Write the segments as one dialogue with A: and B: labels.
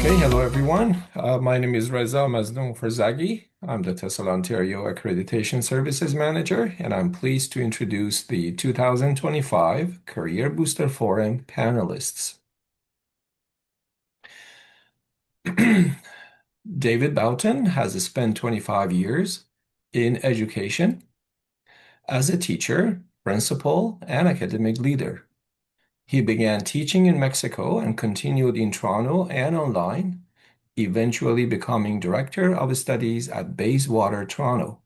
A: Okay, hello everyone. My name is Reza Maznoum Farzaghi. I'm the TESOL Ontario Accreditation Services Manager, and I'm pleased to introduce the 2025 Career Booster Forum panelists. David Boughton has spent 25 years in education as a teacher, principal, and academic leader. He began teaching in Mexico and continued in Toronto and online, eventually becoming Director of Studies at Bayswater, Toronto.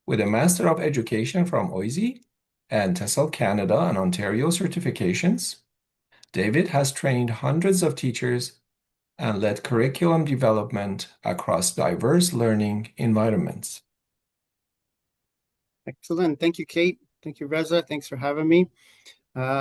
A: With a Master of Education from OISE and TESOL Canada and Ontario certifications, David has trained hundreds of teachers and led curriculum development across diverse learning environments.
B: Excellent. Thank you, Kate. Thank you, Reza. Thanks for having me.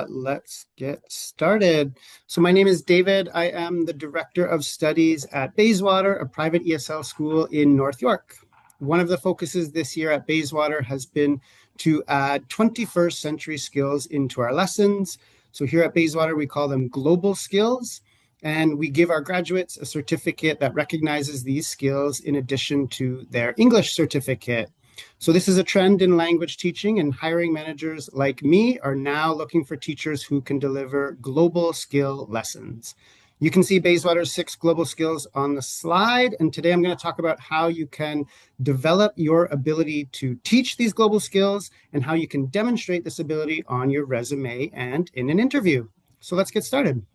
B: Let's get started. So my name is David. I am the Director of Studies at Bayswater, a private ESL school in North York. One of the focuses this year at Bayswater has been to add 21st century skills into our lessons. So here at Bayswater, we call them global skills, and we give our graduates a certificate that recognizes these skills in addition to their English certificate. So this is a trend in language teaching, and hiring managers like me are now looking for teachers who can deliver global skill lessons. You can see Bayswater's 6 global skills on the slide, and today I'm going to talk about how you can develop your ability to teach these global skills and how you can demonstrate this ability on your resume and in an interview. So let's get started.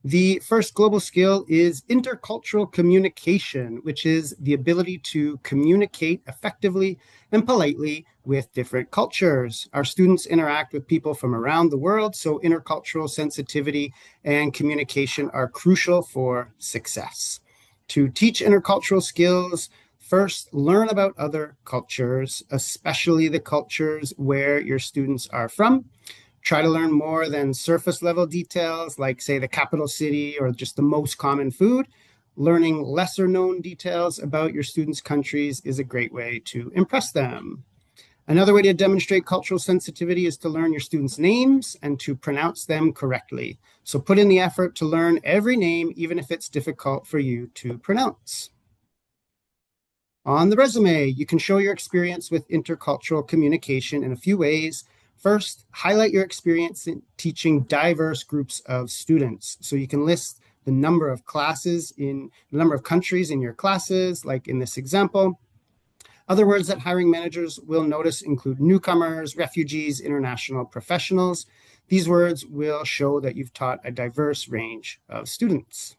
B: The first global skill is intercultural communication, which is the ability to communicate effectively and politely with different cultures. Our students interact with people from around the world, so intercultural sensitivity and communication are crucial for success. To teach intercultural skills, first, learn about other cultures, especially the cultures where your students are from. Try to learn more than surface level details, like, say, the capital city or just the most common food. Learning lesser known details about your students' countries is a great way to impress them. Another way to demonstrate cultural sensitivity is to learn your students' names and to pronounce them correctly. So put in the effort to learn every name, even if it's difficult for you to pronounce. On the resume, you can show your experience with intercultural communication in a few ways. First, highlight your experience in teaching diverse groups of students. So you can list the number of classes in the number of countries in your classes, like in this example. Other words that hiring managers will notice include newcomers, refugees, international professionals. These words will show that you've taught a diverse range of students.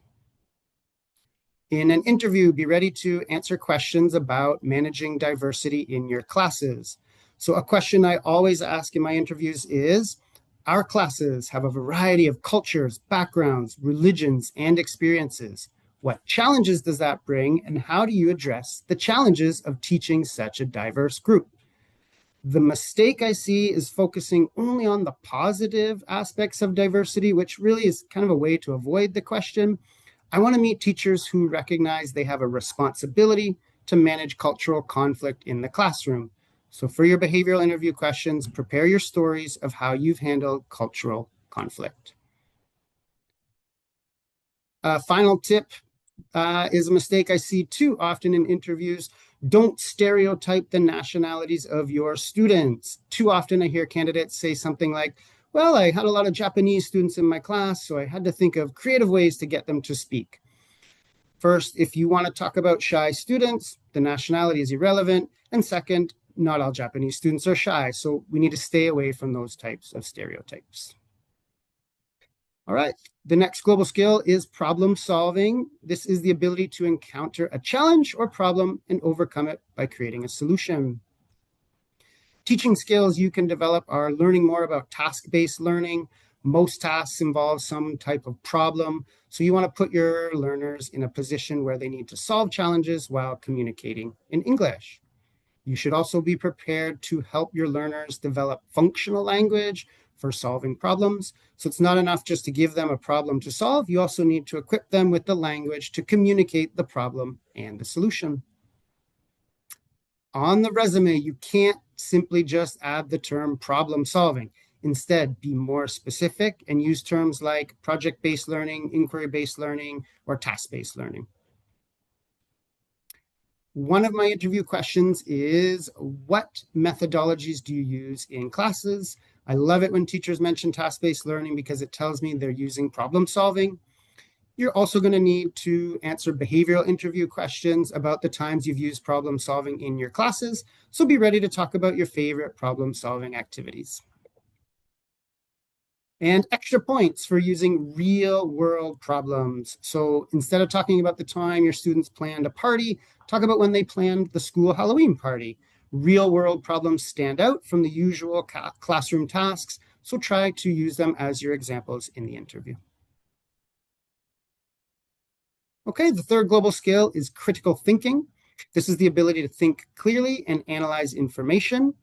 B: In an interview, be ready to answer questions about managing diversity in your classes. So a question I always ask in my interviews is, our classes have a variety of cultures, backgrounds, religions, and experiences. What challenges does that bring, and how do you address the challenges of teaching such a diverse group? The mistake I see is focusing only on the positive aspects of diversity, which really is kind of a way to avoid the question. I want to meet teachers who recognize they have a responsibility to manage cultural conflict in the classroom. So for your behavioral interview questions, prepare your stories of how you've handled cultural conflict. A final tip is a mistake I see too often in interviews. Don't stereotype the nationalities of your students. Too often I hear candidates say something like, well, I had a lot of Japanese students in my class, so I had to think of creative ways to get them to speak. First, if you want to talk about shy students, the nationality is irrelevant. And second, not all Japanese students are shy, so we need to stay away from those types of stereotypes. All right, the next global skill is problem solving. This is the ability to encounter a challenge or problem and overcome it by creating a solution. Teaching skills you can develop are learning more about task-based learning. Most tasks involve some type of problem, so you want to put your learners in a position where they need to solve challenges while communicating in English. You should also be prepared to help your learners develop functional language for solving problems. So it's not enough just to give them a problem to solve. You also need to equip them with the language to communicate the problem and the solution. On the resume, you can't simply just add the term problem solving. Instead, be more specific and use terms like project-based learning, inquiry-based learning, or task-based learning. One of my interview questions is, what methodologies do you use in classes? I love it when teachers mention task-based learning because it tells me they're using problem solving. You're also going to need to answer behavioral interview questions about the times you've used problem solving in your classes. So be ready to talk about your favorite problem solving activities. And extra points for using real world problems. So instead of talking about the time your students planned a party, talk about when they planned the school Halloween party. Real world problems stand out from the usual classroom tasks, so try to use them as your examples in the interview. Okay, the third global skill is critical thinking. This is the ability to think clearly and analyze information.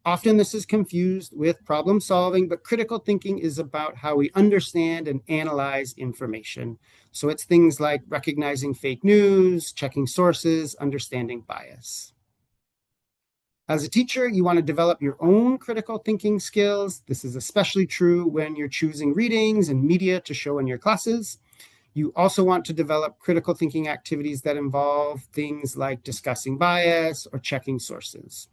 B: Often this is confused with problem solving, but critical thinking is about how we understand and analyze information. So it's things like recognizing fake news, checking sources, understanding bias. As a teacher, you want to develop your own critical thinking skills. This is especially true when you're choosing readings and media to show in your classes. You also want to develop critical thinking activities that involve things like discussing bias or checking sources.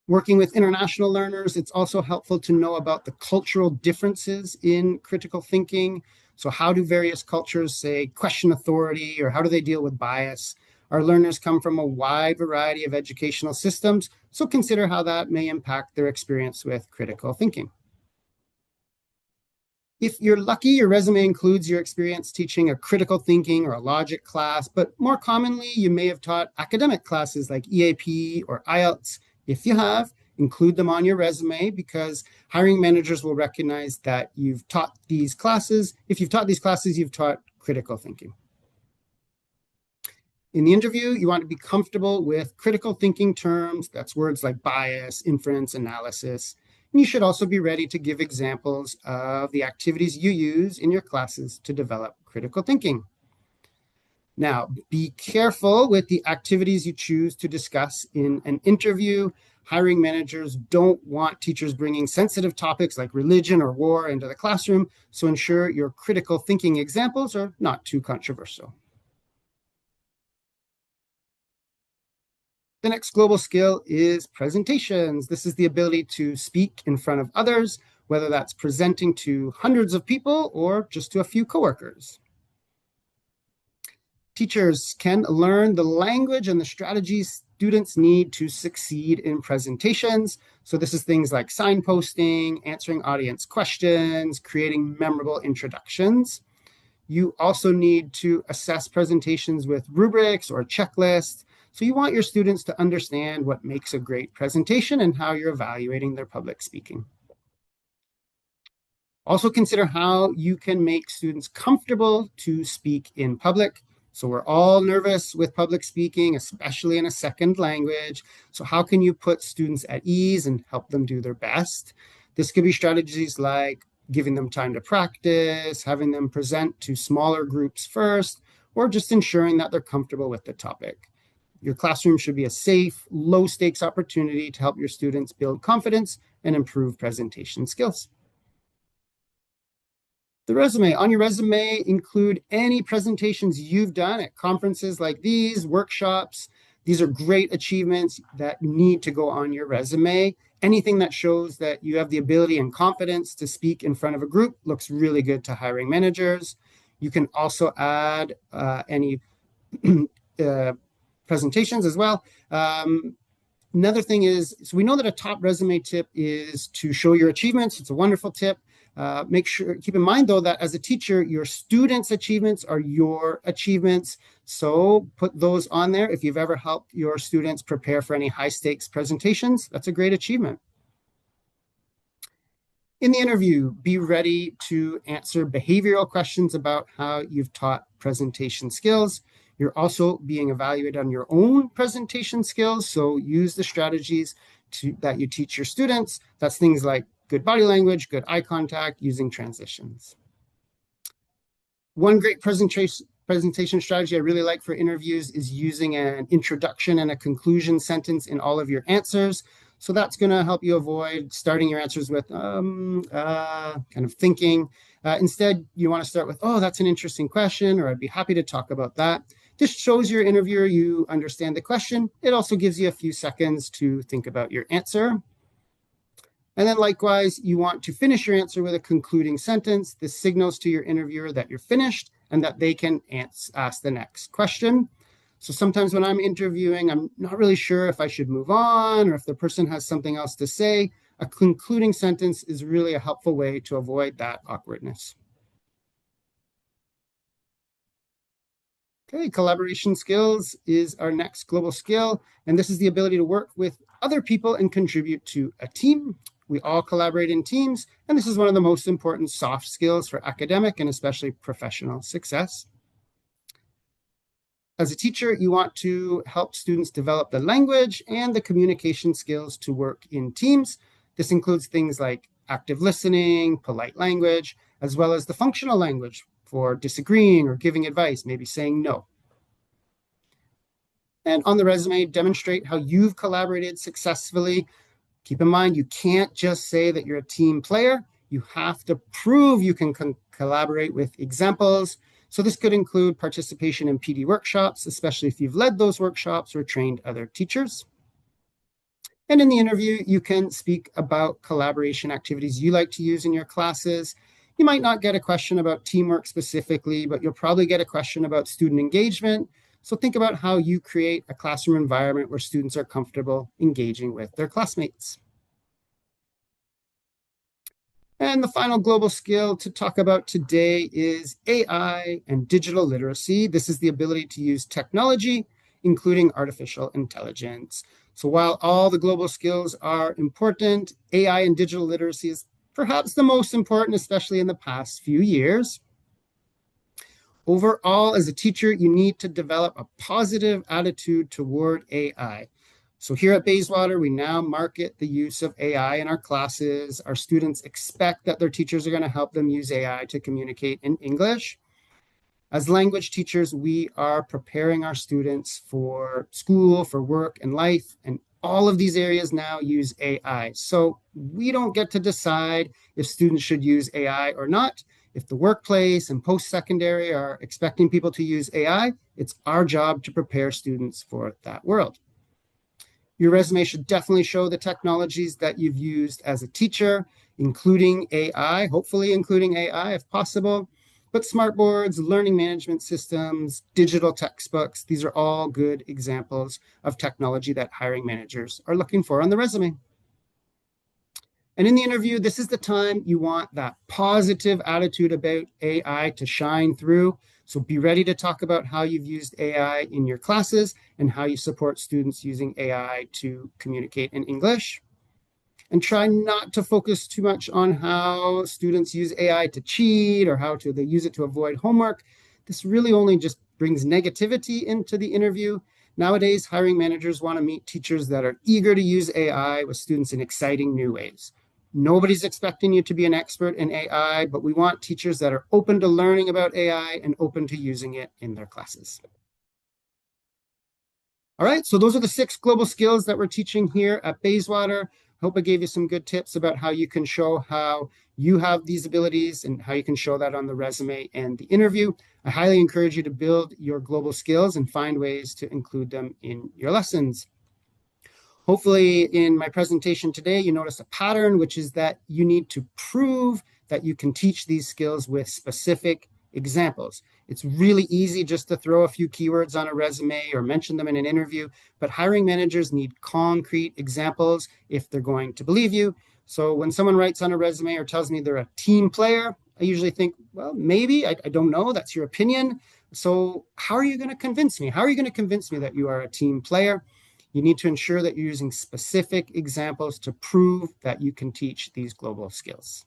B: Working with international learners, it's also helpful to know about the cultural differences in critical thinking. So how do various cultures, say, question authority, or how do they deal with bias? Our learners come from a wide variety of educational systems, so consider how that may impact their experience with critical thinking. If you're lucky, your resume includes your experience teaching a critical thinking or a logic class, but more commonly, you may have taught academic classes like EAP or IELTS. If you have, include them on your resume because hiring managers will recognize that you've taught these classes. If you've taught these classes, you've taught critical thinking. In the interview, you want to be comfortable with critical thinking terms. That's words like bias, inference, analysis. And you should also be ready to give examples of the activities you use in your classes to develop critical thinking. Now, be careful with the activities you choose to discuss in an interview. Hiring managers don't want teachers bringing sensitive topics like religion or war into the classroom, so ensure your critical thinking examples are not too controversial. The next global skill is presentations. This is the ability to speak in front of others, whether that's presenting to hundreds of people or just to a few coworkers. Teachers can learn the language and the strategies students need to succeed in presentations. So this is things like signposting, answering audience questions, creating memorable introductions. You also need to assess presentations with rubrics or checklists. So you want your students to understand what makes a great presentation and how you're evaluating their public speaking. Also consider how you can make students comfortable to speak in public. So we're all nervous with public speaking, especially in a second language. So how can you put students at ease and help them do their best? This could be strategies like giving them time to practice, having them present to smaller groups first, or just ensuring that they're comfortable with the topic. Your classroom should be a safe, low-stakes opportunity to help your students build confidence and improve presentation skills. The resume. On your resume, include any presentations you've done at conferences like these, workshops. These are great achievements that need to go on your resume. Anything that shows that you have the ability and confidence to speak in front of a group looks really good to hiring managers. You can also add any presentations as well. Another thing is, so we know that a top resume tip is to show your achievements. It's a wonderful tip. Keep in mind though, that as a teacher, your students' achievements are your achievements. So put those on there. If you've ever helped your students prepare for any high stakes presentations, that's a great achievement. In the interview, be ready to answer behavioral questions about how you've taught presentation skills. You're also being evaluated on your own presentation skills. So use the strategies that you teach your students. That's things like good body language, good eye contact, using transitions. One great presentation strategy I really like for interviews is using an introduction and a conclusion sentence in all of your answers. So that's going to help you avoid starting your answers with kind of thinking. Instead, you want to start with, oh, that's an interesting question, or I'd be happy to talk about that. This shows your interviewer you understand the question. It also gives you a few seconds to think about your answer. And then likewise, you want to finish your answer with a concluding sentence. This signals to your interviewer that you're finished and that they can ask the next question. So sometimes when I'm interviewing, I'm not really sure if I should move on or if the person has something else to say. A concluding sentence is really a helpful way to avoid that awkwardness. Okay, collaboration skills is our next global skill, and this is the ability to work with other people and contribute to a team. We all collaborate in teams, and this is one of the most important soft skills for academic and especially professional success. As a teacher, you want to help students develop the language and the communication skills to work in teams. This includes things like active listening, polite language, as well as the functional language for disagreeing or giving advice, maybe saying no. And on the resume, demonstrate how you've collaborated successfully. Keep in mind, you can't just say that you're a team player. You have to prove you can collaborate with examples. So this could include participation in PD workshops, especially if you've led those workshops or trained other teachers. And in the interview, you can speak about collaboration activities you like to use in your classes. You might not get a question about teamwork specifically, but you'll probably get a question about student engagement. So think about how you create a classroom environment where students are comfortable engaging with their classmates. And the final global skill to talk about today is AI and digital literacy. This is the ability to use technology, including artificial intelligence. So while all the global skills are important, AI and digital literacy is perhaps the most important, especially in the past few years. Overall, as a teacher, you need to develop a positive attitude toward AI. So here at Bayswater, we now market the use of AI in our classes. Our students expect that their teachers are going to help them use AI to communicate in English. As language teachers, we are preparing our students for school, for work and life, and all of these areas now use AI. So we don't get to decide if students should use AI or not. If the workplace and post-secondary are expecting people to use AI, it's our job to prepare students for that world. Your resume should definitely show the technologies that you've used as a teacher, including AI, hopefully including AI if possible. But smartboards, learning management systems, digital textbooks, these are all good examples of technology that hiring managers are looking for on the resume. And in the interview, this is the time you want that positive attitude about AI to shine through. So be ready to talk about how you've used AI in your classes and how you support students using AI to communicate in English. And try not to focus too much on how students use AI to cheat or how they use it to avoid homework. This really only just brings negativity into the interview. Nowadays, hiring managers want to meet teachers that are eager to use AI with students in exciting new ways. Nobody's expecting you to be an expert in AI, but we want teachers that are open to learning about AI and open to using it in their classes. All right, so those are the 6 global skills that we're teaching here at Bayswater. Hope I gave you some good tips about how you can show how you have these abilities and how you can show that on the resume and the interview. I highly encourage you to build your global skills and find ways to include them in your lessons. Hopefully in my presentation today, you notice a pattern, which is that you need to prove that you can teach these skills with specific examples. It's really easy just to throw a few keywords on a resume or mention them in an interview, but hiring managers need concrete examples if they're going to believe you. So when someone writes on a resume or tells me they're a team player, I usually think, well, maybe, I don't know, that's your opinion. So how are you going to convince me? How are you going to convince me that you are a team player? You need to ensure that you're using specific examples to prove that you can teach these global skills.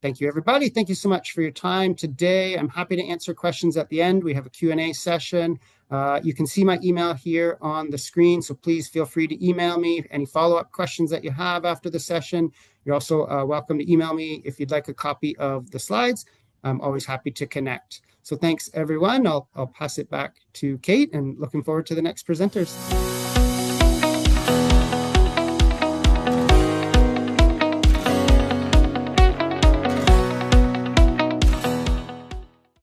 B: Thank you, everybody. Thank you so much for your time today. I'm happy to answer questions at the end. We have a Q&A session. You can see my email here on the screen, so please feel free to email me any follow-up questions that you have after the session. You're also welcome to email me if you'd like a copy of the slides. I'm always happy to connect. So thanks, everyone. I'll pass it back to Kate and looking forward to the next presenters.